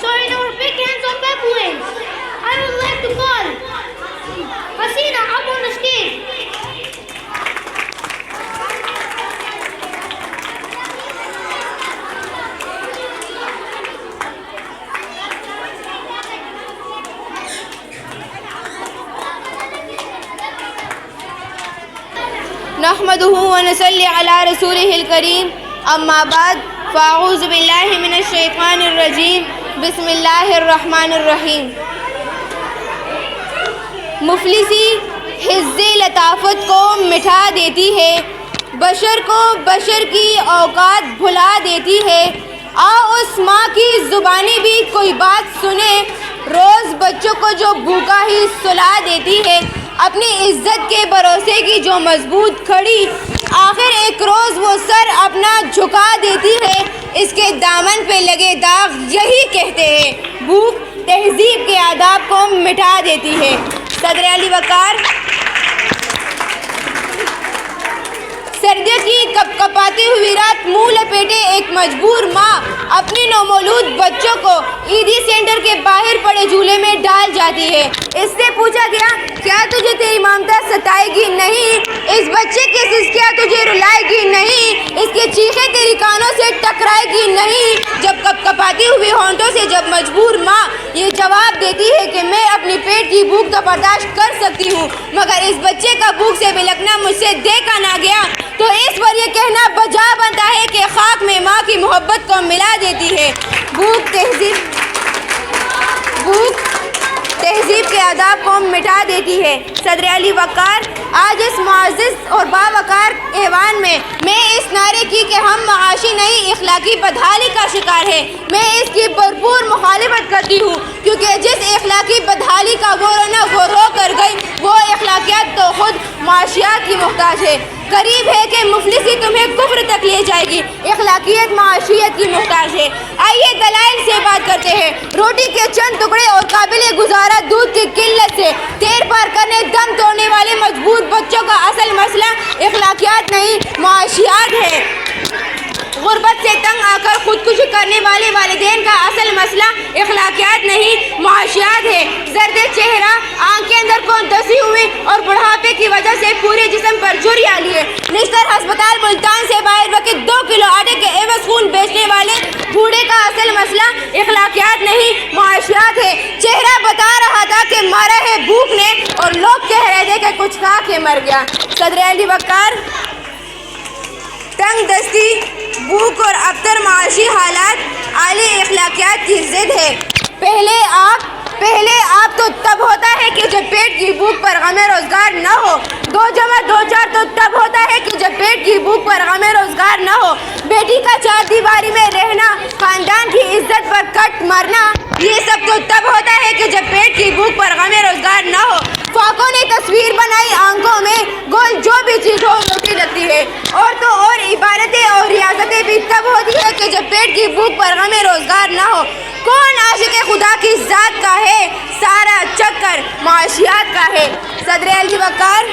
So in our big hands on baboons, I would like to call Hasina up on the stage. نحمدہ و نصلی علی رسولہ الکریم اما بعد فاعوذ باللہ من الشیطان الرجیم بسم اللہ الرحمن الرحیم. مفلسی حظ لطافت کو مٹھا دیتی ہے، بشر کو بشر کی اوقات بھلا دیتی ہے. اس ماں کی زبانی بھی کوئی بات سنے، روز بچوں کو جو بھوکا ہی سلا دیتی ہے. اپنی عزت کے بھروسے کی جو مضبوط کھڑی، آخر ایک روز وہ سر اپنا جھکا دیتی ہے. اس کے دامن پہ لگے داغ یہی کہتے ہیں، بھوک تہذیب کے آداب کو مٹا دیتی ہے. صدر علی وقار. سردیوں کی کپکپاتی ہوئی رات منہ لپیٹے ایک مجبور ماں اپنے نومولود بچوں کو عیدی سینٹر کے باہر پڑے جھولے میں ڈال جاتی ہے. اس سے پوچھا گیا، کیا تجھے تیری ممتا ستائے گی نہیں؟ اس بچے کی سسکیاں تجھے رلائے گی نہیں؟ اس کی چیخیں تیری کانوں سے ٹکرائے گی نہیں؟ جب کپکپاتی ہوئی ہونٹوں سے جب مجبور ماں یہ جواب دیتی ہے کہ میں اپنی پیٹ کی بھوک تو برداشت کر سکتی ہوں، مگر اس بچے کا بھوک سے بلکنا مجھ سے دیکھا نہ گیا، تو اس پر یہ کہنا بجا بنتا ہے کہ خاک میں ماں کی محبت کو ملا دیتی ہے. بھوک تہذیب کے آداب کو مٹا دیتی ہے. صدر علی وقار. آج اس معزز اور باوقار ایوان میں اس نعرے کی کہ ہم معاشی نہیں اخلاقی بدحالی کا شکار ہیں، میں اس کی بھرپور مخالفت کرتی ہوں، کیونکہ جس اخلاقی بدحالی کا وہ رو کر گئی، وہ اخلاقیات تو خود معاشیات کی محتاج ہے. قریب ہے کہ مفلسی تمہیں کفر تک لے جائے گی، اخلاقیت معاشیت کی محتاج ہے. آئیے دلائل سے بات کرتے ہیں. روٹی کے چند ٹکڑے اور قابل گزارا دودھ کی قلت سے تیر پار کرنے دم توڑنے والے مجبور بچوں کا اصل مسئلہ اخلاقیات نہیں معاشیات ہے. غربت سے تنگ آ کر خودکشی کرنے والے والدین کا اصل مسئلہ اخلاقیات نہیں معاشیات ہے. زرد چہرہ، آنکھیں اندر کو دسی ہوئی اور بڑھاپے کی وجہ سے پورے جسم پر جھریاں لیے نشتر ہسپتال ملتان سے باہر وقت 2 کلو آٹے کے عوض خون بیچنے والے بوڑھے کا اصل مسئلہ اخلاقیات نہیں معاشیات ہے. چہرہ بتا رہا تھا کہ مارا ہے بھوک نے، اور لوگ کہہ رہے تھے کہ کچھ کھا کے مر گیا. صدر علی وقار. تنگ دستی، بھوک اور ابتر معاشی حالات اعلی اخلاقیات کی ضد ہے. پہلے آپ تو تب ہوتا ہے کہ جب پیٹ کی بھوک پر غم روزگار نہ ہو. 2 جمع 2 4 تو تب ہوتا ہے کہ جب پیٹ کی بھوک پر غم روزگار نہ ہو. بیٹی کا 4 دیواری میں رہنا، خاندان کی عزت پر کٹ مرنا، یہ سب تو تب ہوتا ہے کہ جب پیٹ کی بھوک پر غم روزگار نہ ہو. فاقوں نے تصویر بنائی آنکھوں میں، گول جو بھی چیز ہو روٹی لگتی ہے. اور تو اور عبادتیں اور ریاضتیں بھی تب ہوتی ہے کہ جب پیٹ کی بھوک پر غم روزگار نہ ہو. کون عاشق خدا کی ذات کا ہے؟ سارا چکر معاشیات کا ہے. صدر علی وقار.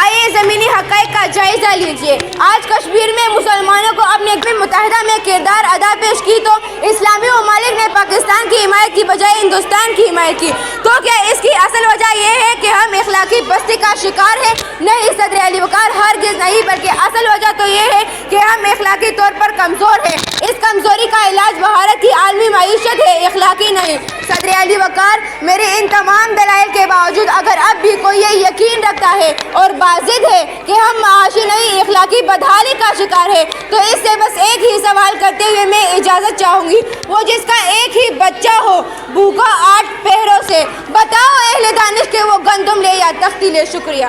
آئیے زمینی حقائق کا جائزہ لیجیے. آج کشمیر میں مسلمانوں کو اپنے اقوام متحدہ میں کردار ادا پیش کی تو اسلامی ممالک نے پاکستان کی حمایت کی بجائے ہندوستان کی حمایت کی. تو کیا اس کی اصل وجہ یہ ہے کہ ہم اخلاقی پستی کا شکار ہیں؟ نہیں صدر علی وقار، ہرگز نہیں، بلکہ اصل وجہ تو یہ ہے کہ ہم اخلاقی طور پر کمزور ہیں. اس کمزوری کا علاج بھارت کی عالمی معیشت ہے، اخلاقی نہیں. صدر علی وقار. میرے ان تمام دلائل کے باوجود اگر اب بھی کوئی یہ یقین رکھتا ہے اور بازد ہے کہ ہم معاشی نہیں اخلاقی بدحالی کا شکار ہے، تو اس سے بس ایک ہی سوال کرتے ہوئے میں اجازت چاہوں گی. وہ جس کا ایک ہی بچہ ہو بھوکا 8 پہروں سے، بتاؤ اہل دانش کہ وہ گندم لے یا تختی لے. شکریہ.